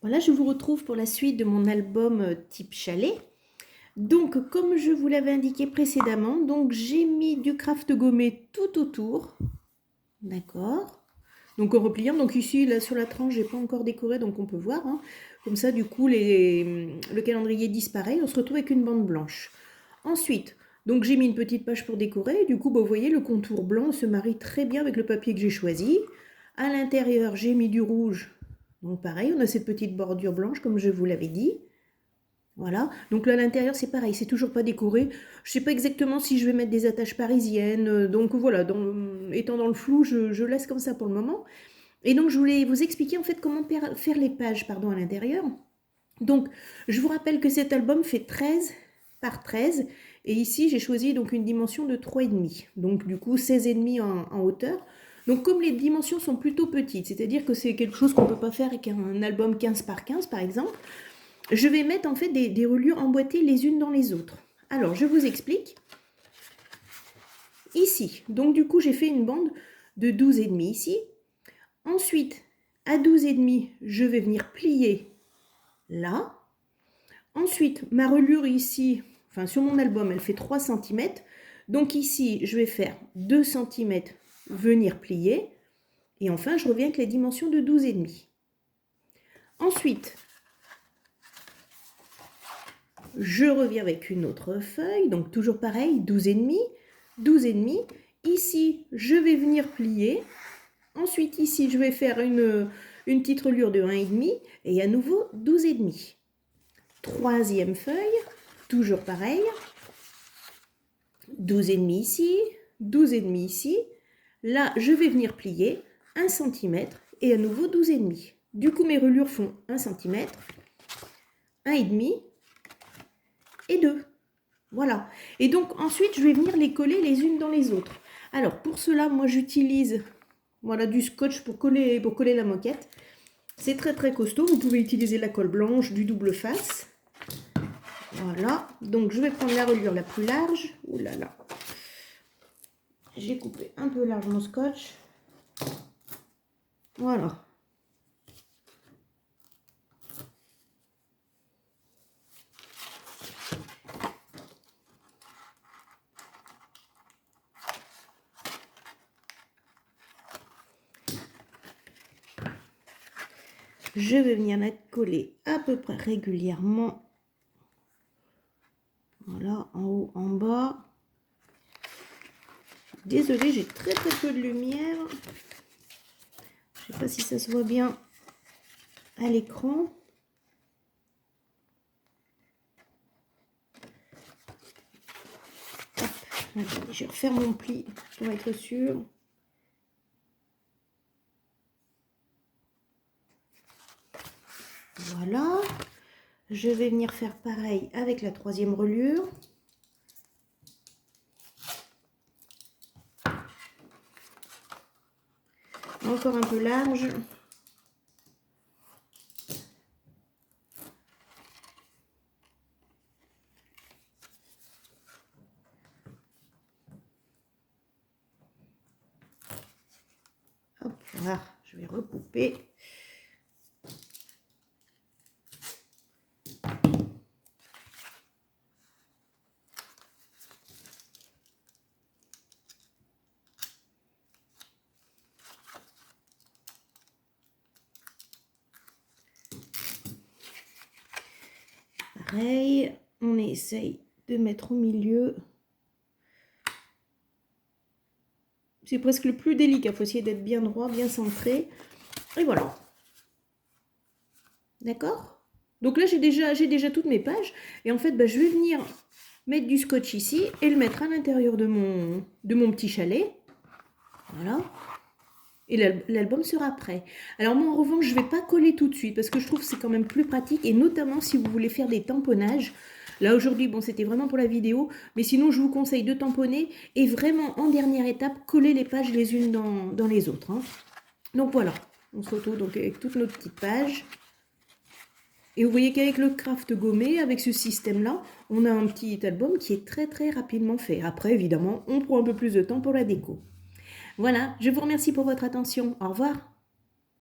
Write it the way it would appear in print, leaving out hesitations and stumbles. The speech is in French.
Voilà, je vous retrouve pour la suite de mon album type chalet. Donc, comme je vous l'avais indiqué précédemment, donc j'ai mis du craft gommé tout autour. D'accord. Donc en repliant, donc ici, là sur la tranche, j'ai pas encore décoré, donc on peut voir. Hein. Comme ça, du coup, le calendrier disparaît. On se retrouve avec une bande blanche. Ensuite, donc j'ai mis une petite page pour décorer. Du coup, bah, vous voyez, le contour blanc se marie très bien avec le papier que j'ai choisi. À l'intérieur, j'ai mis du rouge. Donc pareil, on a cette petite bordure blanche, comme je vous l'avais dit. Voilà, donc là à l'intérieur c'est pareil, c'est toujours pas décoré. Je sais pas exactement si je vais mettre des attaches parisiennes, donc voilà, étant dans le flou, je laisse comme ça pour le moment. Et donc je voulais vous expliquer en fait comment faire les pages à l'intérieur. Donc je vous rappelle que cet album fait 13 par 13, et ici j'ai choisi donc une dimension de 3,5, donc du coup 16,5 en hauteur. Donc comme les dimensions sont plutôt petites, c'est-à-dire que c'est quelque chose qu'on ne peut pas faire avec un album 15 par 15 par exemple, je vais mettre en fait des reliures emboîtées les unes dans les autres. Alors, je vous explique. Ici, donc du coup, j'ai fait une bande de 12,5 ici. Ensuite, à 12,5, je vais venir plier là. Ensuite, ma reliure ici, enfin sur mon album, elle fait 3 cm. Donc ici, je vais faire 2 cm, venir plier. Et enfin, je reviens avec les dimensions de 12,5. Ensuite, je reviens avec une autre feuille, donc toujours pareil, 12,5, 12,5. Ici, je vais venir plier. Ensuite, ici, je vais faire une petite reliure de 1,5 et à nouveau 12,5. Troisième feuille, toujours pareil, 12,5 ici, 12,5 ici. Là, je vais venir plier 1 cm et à nouveau 12,5. Du coup, mes reliures font 1 cm, 1,5 et 2. Voilà. Et donc ensuite, je vais venir les coller les unes dans les autres. Alors pour cela, moi j'utilise voilà, du scotch pour coller la moquette. C'est très très costaud. Vous pouvez utiliser la colle blanche, du double face. Voilà. Donc je vais prendre la reliure la plus large. Ouh là là. J'ai coupé un peu large mon scotch. Voilà. Je vais venir la coller à peu près régulièrement. Voilà, en haut, en bas. Désolée, j'ai très très peu de lumière. Je ne sais pas si ça se voit bien à l'écran. Je vais refaire mon pli pour être sûr. Voilà. Je vais venir faire pareil avec la troisième reliure. Encore un peu large. Hop, voilà, je vais recouper. Pareil, on essaye de mettre au milieu. C'est presque le plus délicat, il faut essayer d'être bien droit, bien centré. Et voilà. D'accord? Donc là, j'ai déjà toutes mes pages. Et en fait, bah, je vais venir mettre du scotch ici et le mettre à l'intérieur de mon petit chalet. Voilà. Et l'album sera prêt. Alors moi, en revanche, je ne vais pas coller tout de suite parce que je trouve que c'est quand même plus pratique. Et notamment si vous voulez faire des tamponnages. Là, aujourd'hui, bon, c'était vraiment pour la vidéo. Mais sinon, je vous conseille de tamponner et vraiment, en dernière étape, coller les pages les unes dans les autres. Hein. Donc voilà, on se retrouve donc avec toutes nos petites pages. Et vous voyez qu'avec le craft gommé, avec ce système-là, on a un petit album qui est très très rapidement fait. Après, évidemment, on prend un peu plus de temps pour la déco. Voilà, je vous remercie pour votre attention. Au revoir.